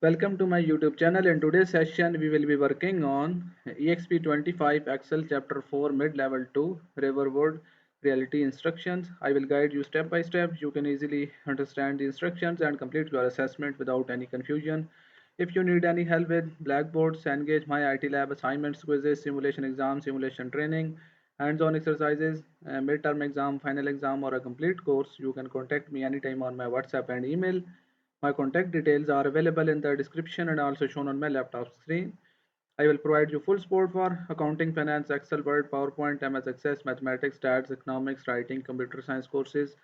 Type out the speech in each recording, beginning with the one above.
Welcome to my YouTube channel. In today's session, we will be working on Exp25 Excel Chapter 4 Mid-Level 2 Riverwood Realty Instructions. I will guide you step by step. You can easily understand the instructions and complete your assessment without any confusion. If you need any help with Blackboard, Cengage, MyITLab assignments, quizzes, simulation exams, simulation training, hands-on exercises, midterm exam, final exam, or a complete course, you can contact me anytime on my WhatsApp and email. My contact details are available in the description and also shown on my laptop screen. I will provide you full support for accounting, finance, Excel, Word, PowerPoint, MS Access, mathematics, stats, economics, writing, computer science courses,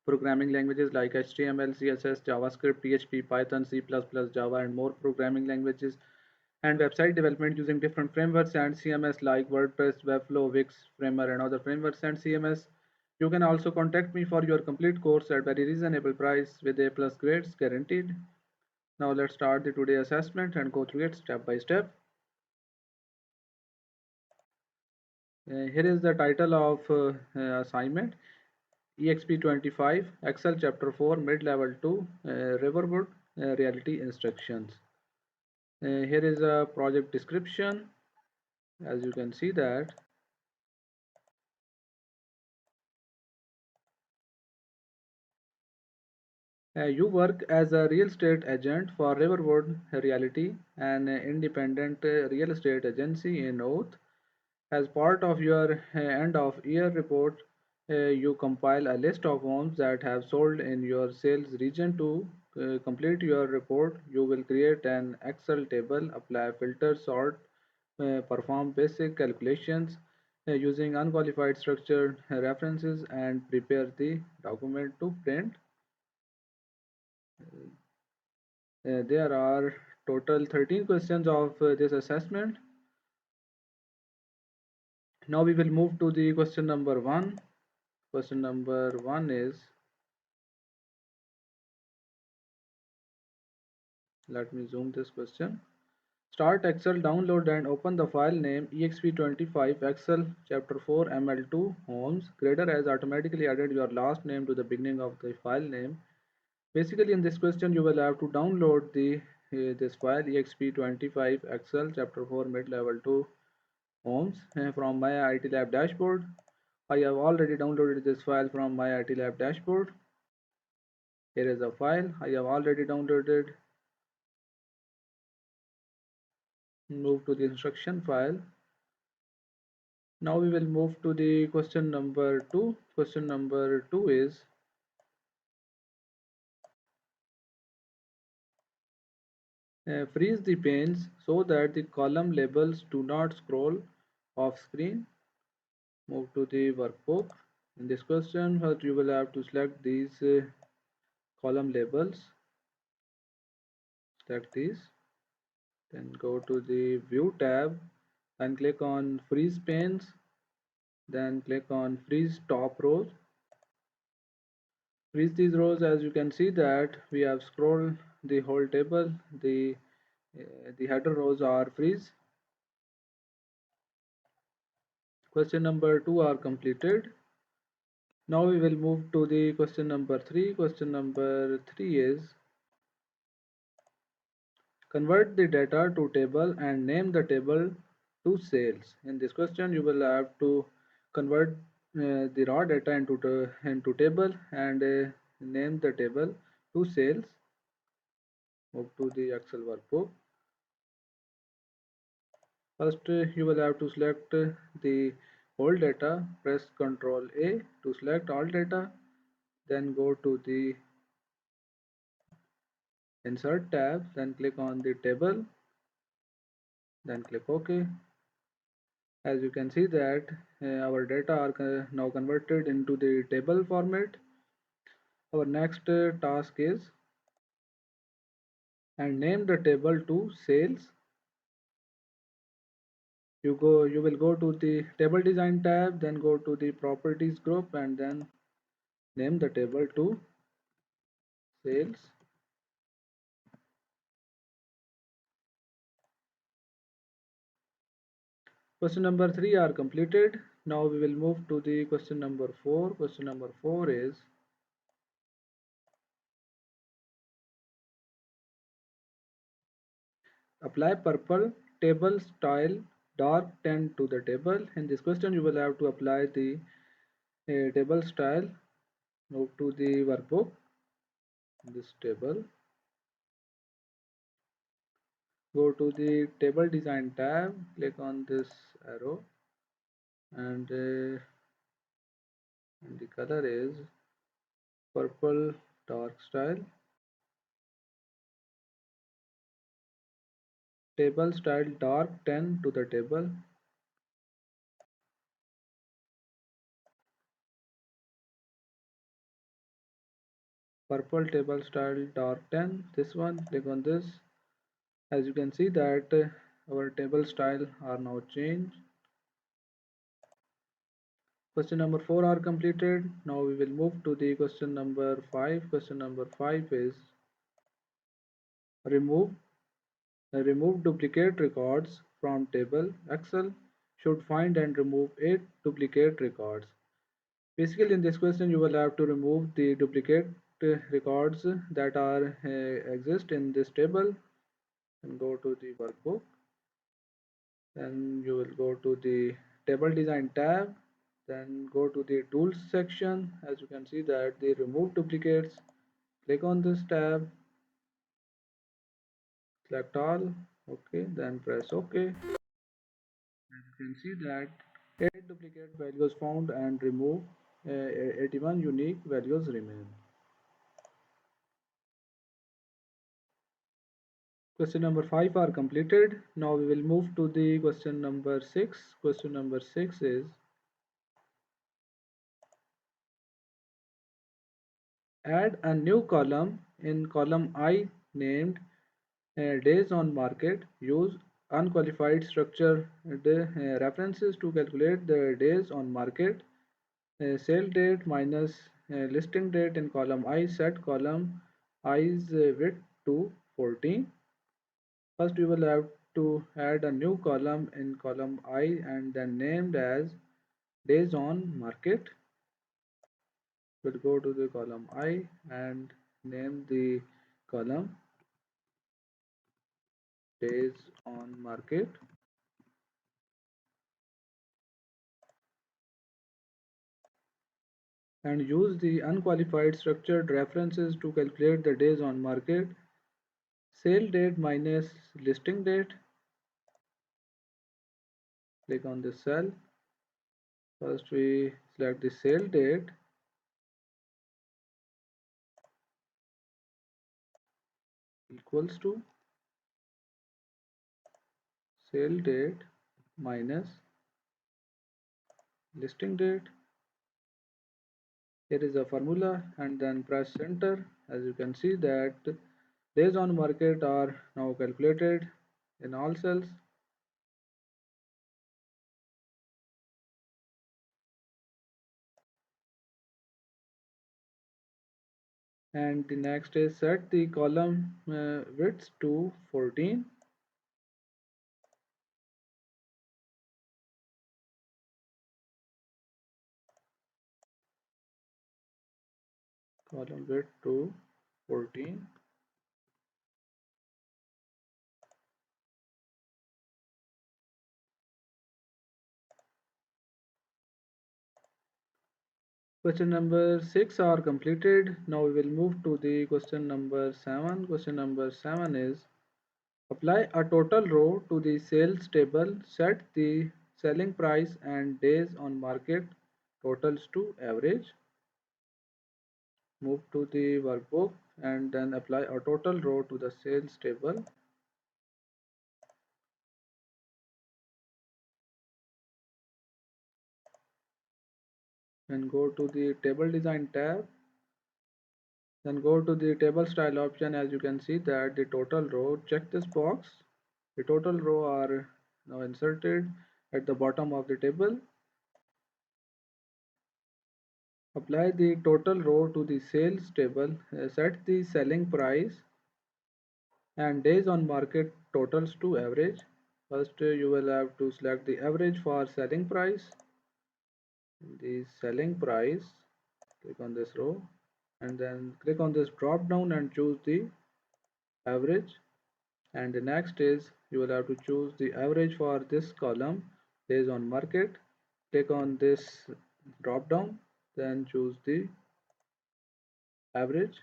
programming languages like HTML, CSS, JavaScript, PHP, Python, C++, Java, and more programming languages, and website development using different frameworks and CMS like WordPress, Webflow, Wix, Framer, and other frameworks and CMS. You can also contact me for your complete course at very reasonable price with A plus grades guaranteed. Now let's start the today assessment and go through it step by step. Here is the title of assignment: Exp25 Excel Chapter 4 Mid-Level 2 Riverwood Reality Instructions. Here is a project description. As you can see that you work as a real estate agent for Riverwood Realty, an independent real estate agency in Oath. As part of your end of year report, you compile a list of homes that have sold in your sales region. To complete your report, you will create an Excel table, apply filters, sort, perform basic calculations using unqualified structured references, and prepare the document to print. There are total 13 questions of this assessment. Now we will move to the question number 1. Question number 1 is, let me zoom this question. Start Excel, download and open the file name Exp25 Excel Chapter 4 ML2 Homes. Grader has automatically added your last name to the beginning of the file name. Basically, in this question, you will have to download this file Exp25 Excel Chapter 4 Mid-Level 2 Homes from MyITLab dashboard. I have already downloaded this file from MyITLab dashboard. Here is a file I have already downloaded. Move to the instruction file. Now we will move to the question number 2. Question number 2 is, freeze the panes so that the column labels do not scroll off screen. Move to the workbook. In this question, first you will have to select these column labels. Select these. Then go to the View tab and click on Freeze Panes. Then click on Freeze Top Rows. Freeze these rows. As you can see that we have scrolled the whole table. The header rows are freeze. Question number 2 are completed. Now we will move to the question number 3. Question number 3 is, convert the data to table and name the table to sales. In this question, you will have to convert the raw data into table and name the table to sales. Move to the Excel workbook. First, you will have to select the whole data. Press Ctrl A to select all data. Then go to the Insert tab. Then click on the table. Then click OK. As you can see that our data are now converted into the table format. Our next task is, and name the table to sales. You will go to the table design tab, then go to the properties group and then name the table to sales. Question number 3 are completed. Now we will move to the question number 4. Question number 4 is, Apply purple table style dark 10 to the table. In this question, you will have to apply the table style. Move to the workbook, this table. Go to the table design tab, click on this arrow, and the color is purple dark style. Table style dark 10 to the table. Purple table style dark 10, this one, click on this. As you can see that our table style are now changed. Question number 4 are completed. Now we will move to the question number 5. Question number 5 is remove duplicate records from table. Excel should find and remove 8 duplicate records. Basically, in this question, you will have to remove the duplicate records that are exist in this table, and go to the workbook. Then you will go to the table design tab. Then go to the tools section. As you can see that the remove duplicates. Click on this tab. Select all. Okay. Then press OK. As you can see that 8 duplicate values found and removed. 81 unique values remain. Question number 5 are completed. Now we will move to the question number 6. Question number 6 is add a new column in column I named days on market. Use unqualified structure references to calculate the days on market. Sale date minus listing date in column I. Set column I's width to 14. First we will have to add a new column in column I and then named as days on market. We'll go to the column I and name the column days on market. And use the unqualified structured references to calculate the days on market. Sale date minus listing date. Click on this cell. First we select the sale date equals to sale date minus listing date. Here is a formula and then press enter. As you can see that days on market are now calculated in all cells. And the next is set the column width to 14. Column width to 14. Question number 6 are completed. Now we will move to the question number 7. Question number 7 is apply a total row to the sales table. Set the selling price and days on market totals to average. Move to the workbook and then apply a total row to the sales table. And go to the table design tab. Then go to the table style option. As you can see that the total row, check this box. The total row are now inserted at the bottom of the table. Apply the total row to the sales table. Set the selling price and days on market totals to average. First you will have to select the average for selling price. The selling price, click on this row and then click on this drop down and choose the average. And the next is you will have to choose the average for this column based on market. Click on this drop down, then choose the average.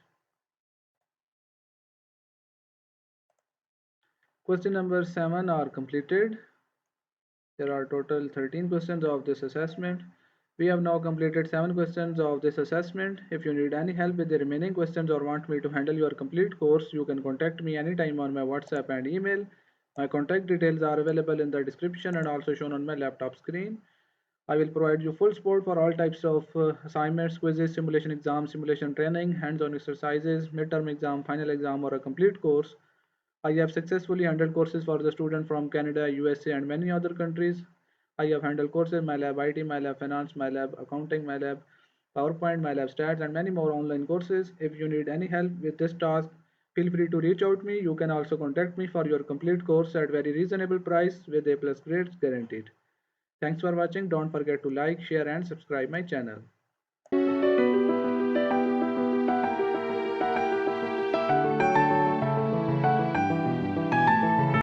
Question number 7 are completed. There are total 13 questions of this assessment. We have now completed 7 questions of this assessment. If you need any help with the remaining questions or want me to handle your complete course, you can contact me anytime on my WhatsApp and email. My contact details are available in the description and also shown on my laptop screen. I will provide you full support for all types of assignments, quizzes, simulation exams, simulation training, hands-on exercises, midterm exam, final exam, or a complete course. I have successfully handled courses for the student from Canada, USA, and many other countries. I have handled courses MyLab IT, MyLab Finance, MyLab Accounting, MyLab PowerPoint, MyLab Stats, and many more online courses. If you need any help with this task, feel free to reach out to me. You can also contact me for your complete course at very reasonable price with A+ grades guaranteed. Thanks for watching. Don't forget to like, share, and subscribe my channel.